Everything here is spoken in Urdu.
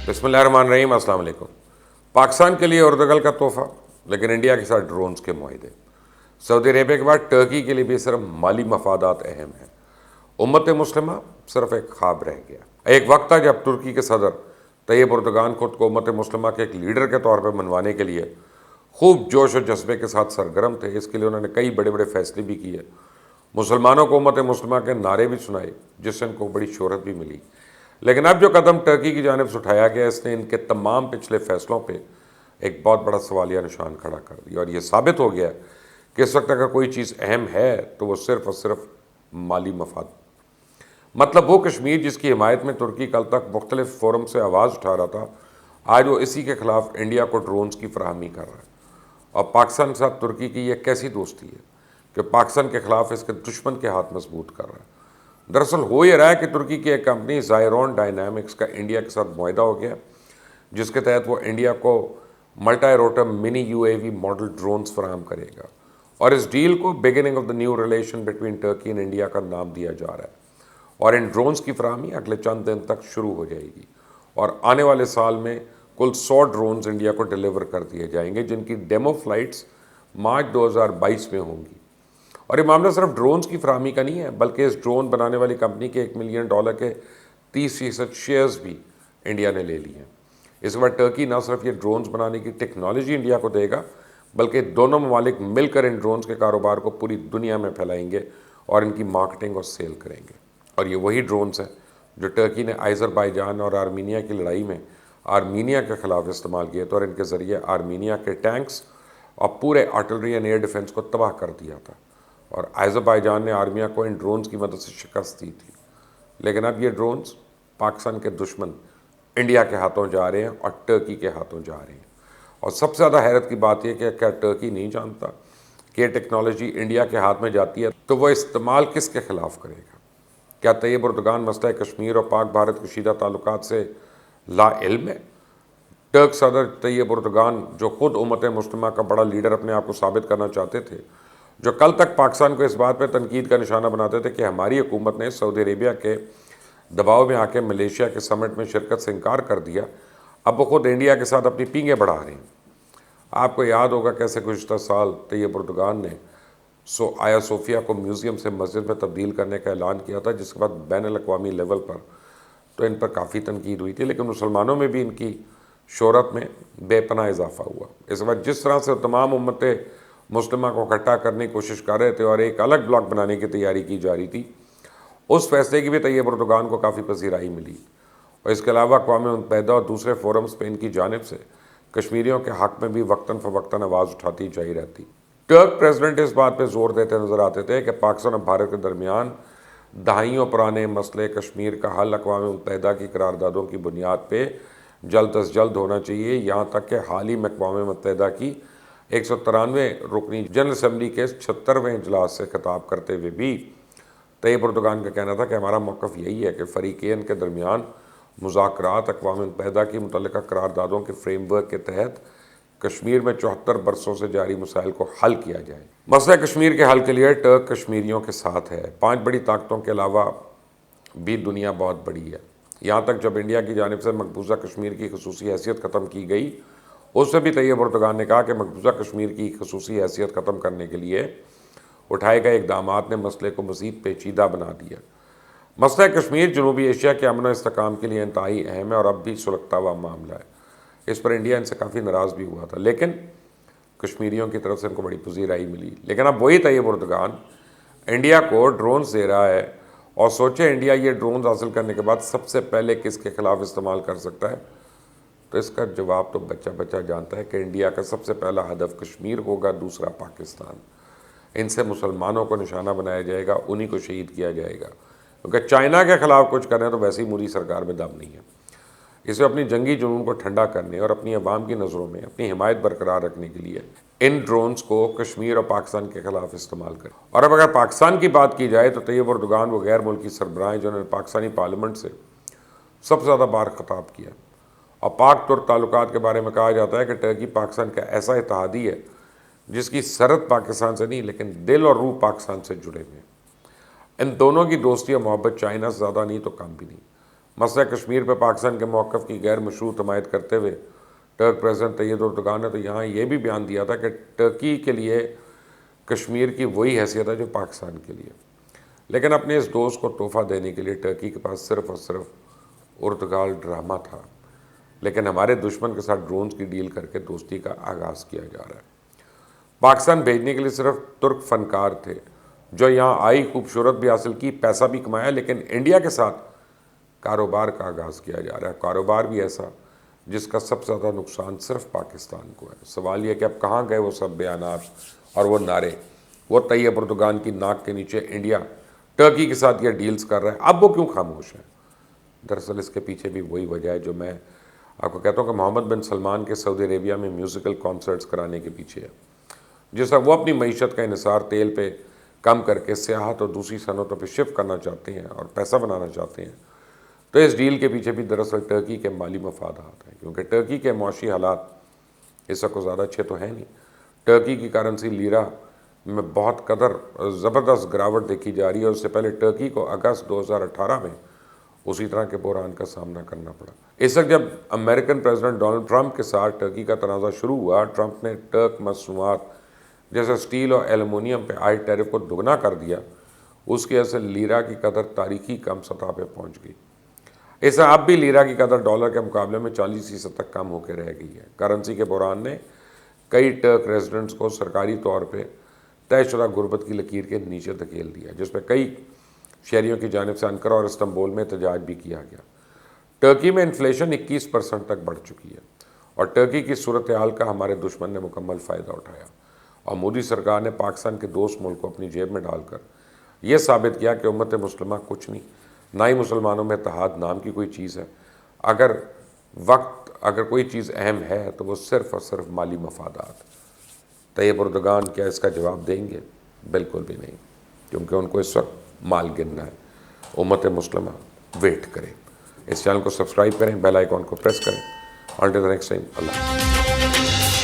بسم اللہ الرحمن الرحیم، السلام علیکم۔ پاکستان کے لیے اردگل کا تحفہ، لیکن انڈیا کے ساتھ ڈرونز کے معاہدے۔ سعودی عربیہ کے بعد ٹرکی کے لیے بھی صرف مالی مفادات اہم ہیں۔ امت مسلمہ صرف ایک خواب رہ گیا۔ ایک وقت تھا جب ترکی کے صدر طیب اردگان خود کو امت مسلمہ کے ایک لیڈر کے طور پر منوانے کے لیے خوب جوش و جذبے کے ساتھ سرگرم تھے۔ اس کے لیے انہوں نے کئی بڑے بڑے فیصلے بھی کیے، مسلمانوں کو امت مسلمہ کے نعرے بھی سنائے، جس سے ان کو بڑی شہرت بھی ملی۔ لیکن اب جو قدم ٹرکی کی جانب سے اٹھایا گیا، اس نے ان کے تمام پچھلے فیصلوں پہ ایک بہت بڑا سوالیہ نشان کھڑا کر دیا، اور یہ ثابت ہو گیا کہ اس وقت اگر کوئی چیز اہم ہے تو وہ صرف اور صرف مالی مفاد۔ مطلب وہ کشمیر جس کی حمایت میں ترکی کل تک مختلف فورم سے آواز اٹھا رہا تھا، آج وہ اسی کے خلاف انڈیا کو ڈرونز کی فراہمی کر رہا ہے۔ اور پاکستان کے ساتھ ترکی کی یہ کیسی دوستی ہے کہ پاکستان کے خلاف اس کے دشمن کے ہاتھ مضبوط کر رہا ہے۔ دراصل ہو یہ رہا ہے کہ ترکی کی ایک کمپنی زائرون ڈائنامکس کا انڈیا کے ساتھ معاہدہ ہو گیا، جس کے تحت وہ انڈیا کو multi rotor mini UAV model drones فراہم کرے گا، اور اس ڈیل کو beginning of the new relation between Turkey and India کا نام دیا جا رہا ہے۔ اور ان ڈرونز کی فراہمی اگلے چند دن تک شروع ہو جائے گی، اور آنے والے سال میں کل 100 ڈرونز انڈیا کو ڈیلیور کر دیے جائیں گے، جن کی ڈیمو فلائٹس مارچ 2022 میں ہوں گی۔ اور یہ معاملہ صرف ڈرونز کی فراہمی کا نہیں ہے، بلکہ اس ڈرون بنانے والی کمپنی کے $1 ملین کے 30% شیئرز بھی انڈیا نے لے لیے ہیں۔ اس کے بعد ٹرکی نہ صرف یہ ڈرونز بنانے کی ٹیکنالوجی انڈیا کو دے گا، بلکہ دونوں ممالک مل کر ان ڈرونز کے کاروبار کو پوری دنیا میں پھیلائیں گے اور ان کی مارکیٹنگ اور سیل کریں گے۔ اور یہ وہی ڈرونز ہیں جو ٹرکی نے آذربائیجان اور آرمینیا کی لڑائی میں آرمینیا کے خلاف استعمال کیے تھے، اور ان کے ذریعے آرمینیا کے ٹینکس اور پورے آرٹلری اینڈ ایئر ڈیفنس کو تباہ کر دیا تھا، اور آذربائیجان نے آرمینیا کو ان ڈرونز کی مدد سے شکست دی تھی۔ لیکن اب یہ ڈرونز پاکستان کے دشمن انڈیا کے ہاتھوں جا رہے ہیں اور ٹرکی کے ہاتھوں جا رہے ہیں۔ اور سب سے زیادہ حیرت کی بات یہ کہ کیا ٹرکی نہیں جانتا کہ یہ ٹیکنالوجی انڈیا کے ہاتھ میں جاتی ہے تو وہ استعمال کس کے خلاف کرے گا؟ کیا طیب اردگان مسئلہ کشمیر اور پاک بھارت کشیدہ تعلقات سے لا علم ہے؟ ٹرک صدر طیب اردگان، جو خود امت مسلمہ کا بڑا لیڈر اپنے آپ کو ثابت کرنا چاہتے تھے، جو کل تک پاکستان کو اس بات پہ تنقید کا نشانہ بناتے تھے کہ ہماری حکومت نے سعودی عربیہ کے دباؤ میں آ کے ملیشیا کے سمٹ میں شرکت سے انکار کر دیا، اب وہ خود انڈیا کے ساتھ اپنی پینگیں بڑھا رہے ہیں۔ آپ کو یاد ہوگا کیسے گزشتہ سال طیب اردگان نے آیا صوفیہ کو میوزیم سے مسجد میں تبدیل کرنے کا اعلان کیا تھا، جس کے بعد بین الاقوامی لیول پر تو ان پر کافی تنقید ہوئی تھی، لیکن مسلمانوں میں بھی ان کی شہرت میں بے پناہ اضافہ ہوا۔ اس وقت جس طرح سے تمام امت مسلمہ کو اکٹھا کرنے کی کوشش کر رہے تھے اور ایک الگ بلاک بنانے کی تیاری کی جا رہی تھی، اس فیصلے کی بھی طیب اردگان کو کافی پذیرائی ملی، اور اس کے علاوہ اقوام متحدہ اور دوسرے فورمز پہ ان کی جانب سے کشمیریوں کے حق میں بھی وقتاً فوقتاً آواز اٹھاتی جائی رہتی۔ ٹرک پریزیڈنٹ اس بات پہ زور دیتے نظر آتے تھے کہ پاکستان اور بھارت کے درمیان دہائیوں پرانے مسئلے کشمیر کا حل اقوام متحدہ کی قراردادوں کی بنیاد پہ جلد از جلد ہونا چاہیے، یہاں تک کہ حال ہی میں اقوام متحدہ کی 193 رکنی جنرل اسمبلی کے 76ویں اجلاس سے خطاب کرتے ہوئے بھی طیب اردگان کا کہنا تھا کہ ہمارا موقف یہی ہے کہ فریقین کے درمیان مذاکرات اقوام متحدہ کی متعلقہ قراردادوں کے فریم ورک کے تحت کشمیر میں 74 برسوں سے جاری مسائل کو حل کیا جائے۔ مسئلہ کشمیر کے حل کے لیے ٹرک کشمیریوں کے ساتھ ہے۔ 5 بڑی طاقتوں کے علاوہ بھی دنیا بہت بڑی ہے۔ یہاں تک جب انڈیا کی جانب سے مقبوضہ کشمیر کی خصوصی حیثیت ختم کی گئی، اس سے بھی طیب اردگان نے کہا کہ مقبوضہ کشمیر کی خصوصی حیثیت ختم کرنے کے لیے اٹھائے گئے اقدامات نے مسئلے کو مزید پیچیدہ بنا دیا۔ مسئلہ کشمیر جنوبی ایشیا کے امن و استحکام کے لیے انتہائی اہم ہے اور اب بھی سلگتا ہوا معاملہ ہے۔ اس پر انڈیا ان سے کافی ناراض بھی ہوا تھا، لیکن کشمیریوں کی طرف سے ان کو بڑی پذیرائی ملی۔ لیکن اب وہی طیب اردگان انڈیا کو ڈرونز دے رہا ہے، اور سوچے انڈیا یہ ڈرونز حاصل کرنے کے بعد سب سے پہلے کس کے خلاف استعمال کر سکتا ہے، تو اس کا جواب تو بچہ بچہ جانتا ہے کہ انڈیا کا سب سے پہلا ہدف کشمیر ہوگا، دوسرا پاکستان۔ ان سے مسلمانوں کو نشانہ بنایا جائے گا، انہی کو شہید کیا جائے گا، کیونکہ چائنا کے خلاف کچھ کریں تو ویسے ہی مودی سرکار میں دم نہیں ہے۔ اسے اپنی جنگی جنون کو ٹھنڈا کرنے اور اپنی عوام کی نظروں میں اپنی حمایت برقرار رکھنے کے لیے ان ڈرونز کو کشمیر اور پاکستان کے خلاف استعمال کریں۔ اور اب اگر پاکستان کی بات کی جائے تو طیب اردگان وہ غیر ملکی سربراہ ہیں جنہوں نے پاکستانی پارلیمنٹ سے سب سے زیادہ بار خطاب کیا، اور پاک ترک تعلقات کے بارے میں کہا جاتا ہے کہ ٹرکی پاکستان کا ایسا اتحادی ہے جس کی سرحد پاکستان سے نہیں لیکن دل اور روح پاکستان سے جڑے ہوئے ہیں۔ ان دونوں کی دوستی اور محبت چائنا سے زیادہ نہیں تو کم بھی نہیں۔ مسئلہ کشمیر پہ پاکستان کے موقف کی غیر مشروط حمایت کرتے ہوئے ٹرک پریزیڈنٹ طیب اردوغان نے تو یہاں یہ بھی بیان دیا تھا کہ ٹرکی کے لیے کشمیر کی وہی حیثیت ہے جو پاکستان کے لیے، لیکن اپنے اس دوست کو تحفہ دینے کے لیے ٹرکی کے پاس صرف اور صرف ارتغال ڈرامہ تھا، لیکن ہمارے دشمن کے ساتھ ڈرونز کی ڈیل کر کے دوستی کا آغاز کیا جا رہا ہے۔ پاکستان بھیجنے کے لیے صرف ترک فنکار تھے جو یہاں آئی، خوبصورت بھی حاصل کی، پیسہ بھی کمایا، لیکن انڈیا کے ساتھ کاروبار کا آغاز کیا جا رہا ہے، کاروبار بھی ایسا جس کا سب سے زیادہ نقصان صرف پاکستان کو ہے۔ سوال یہ کہ اب کہاں گئے وہ سب بیانات اور وہ نعرے؟ وہ طیب اردوغان کی ناک کے نیچے انڈیا ٹرکی کے ساتھ یہ ڈیلز کر رہا ہے، اب وہ کیوں خاموش ہیں؟ دراصل اس کے پیچھے بھی وہی وجہ ہے جو میں آپ کو کہتا ہوں کہ محمد بن سلمان کے سعودی عربیہ میں میوزیکل کانسرٹس کرانے کے پیچھے ہے، جس طرح وہ اپنی معیشت کا انحصار تیل پہ کم کر کے سیاحت اور دوسری صنعتوں پہ شفٹ کرنا چاہتے ہیں اور پیسہ بنانا چاہتے ہیں، تو اس ڈیل کے پیچھے بھی دراصل ٹرکی کے مالی مفادات ہیں، کیونکہ ٹرکی کے معاشی حالات اس وقت زیادہ اچھے تو ہیں نہیں۔ ٹرکی کی کرنسی لیرا میں بہت قدر زبردست گراوٹ دیکھی جا رہی ہے، اور اس سے پہلے ٹرکی کو اگست 2018 میں اسی طرح کے بحران کا سامنا کرنا پڑا۔ اس وقت جب امریکن پریزیڈنٹ ڈونلڈ ٹرمپ کے ساتھ ٹرکی کا تنازع شروع ہوا، ٹرمپ نے ٹرک مصنوعات جیسے اسٹیل اور ایلومینیم پہ عائد ٹیرف کو دگنا کر دیا۔ اس کی وجہ سے لیرا کی قدر تاریخی کم سطح پہ پہنچ گئی۔ اس سے اب بھی لیرا کی قدر ڈالر کے مقابلے میں 40% تک کم ہو کے رہ گئی ہے۔ کرنسی کے بحران نے کئی ٹرک ریزیڈنٹس کو سرکاری طور پہ طے شدہ غربت کی لکیر کے نیچے دھکیل دیا، جس پہ کئی شہریوں کی جانب سے انقرہ اور استنبول میں احتجاج بھی کیا گیا۔ ٹرکی میں انفلیشن 21% تک بڑھ چکی ہے، اور ٹرکی کی صورتحال کا ہمارے دشمن نے مکمل فائدہ اٹھایا، اور مودی سرکار نے پاکستان کے دوست ملک کو اپنی جیب میں ڈال کر یہ ثابت کیا کہ امت مسلمہ کچھ نہیں، نہ ہی مسلمانوں میں اتحاد نام کی کوئی چیز ہے۔ اگر کوئی چیز اہم ہے تو وہ صرف اور صرف مالی مفادات۔ طیب اردوغان کیا اس کا جواب دیں گے؟ بالکل بھی نہیں، کیونکہ ان کو اس وقت مال گننا ہے۔ امت مسلمہ ویٹ کرے، اس چینل کو سبسکرائب کریں، بیل آئیکن کو پریس کریں۔ انٹل دی نیکسٹ ٹائم، اللہ حافظ۔